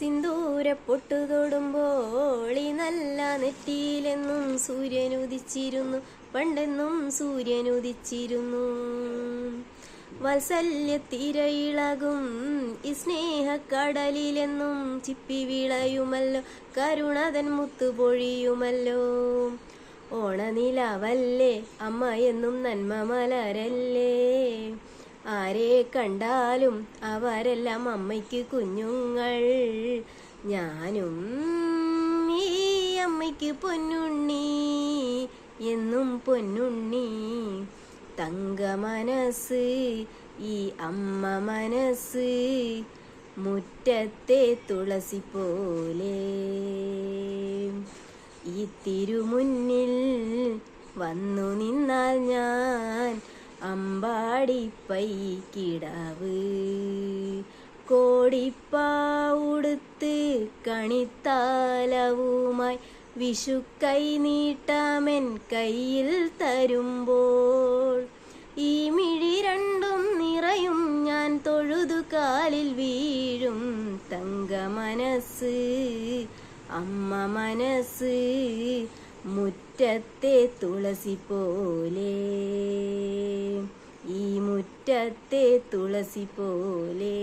സിന്ദൂര പൊട്ടു തൊടുമ്പോൾ ഈ നല്ല നെറ്റിയിലെന്നും സൂര്യനുദിച്ചിരുന്നു, പണ്ടെന്നും സൂര്യനുദിച്ചിരുന്നു. വാത്സല്യത്തിരയിളകും ഈ സ്നേഹക്കടലിലെന്നും ചിപ്പി വിളയുമല്ലോ, കരുണതൻ മുത്തുപൊഴിയുമല്ലോ. ഓണനിലാവല്ലേ അമ്മ എന്നും നന്മ മലരല്ലേ, ആരെ കണ്ടാലും അവരെല്ലാം അമ്മയ്ക്ക് കുഞ്ഞുങ്ങൾ. ഞാനും ഈ അമ്മയ്ക്ക് പൊന്നുണ്ണി, എന്നും പൊന്നുണ്ണി. തങ്ക മനസ്സ് ഈ അമ്മ മനസ്സ്, മുറ്റത്തെ തുളസി പോലെ. ഈ തിരുമുന്നിൽ വന്നു നിന്നാൽ ഞാൻ അമ്പാടി പൈക്കിടാവ്, കോടിപ്പാവുടുത്ത് കണിത്താലവുമായി വിഷുക്കൈ നീട്ടാമെൻ കയ്യിൽ തരുമ്പോൾ, ഈ മിഴി രണ്ടും നിറയും ഞാൻ തൊഴുതു കാലിൽ വീഴും. തങ്ക മനസ്സ് അമ്മ മനസ്സ്, മുറ്റത്തെ തുളസി പോലെ. ഈ മുറ്റത്തെ തുളസി പോലെ.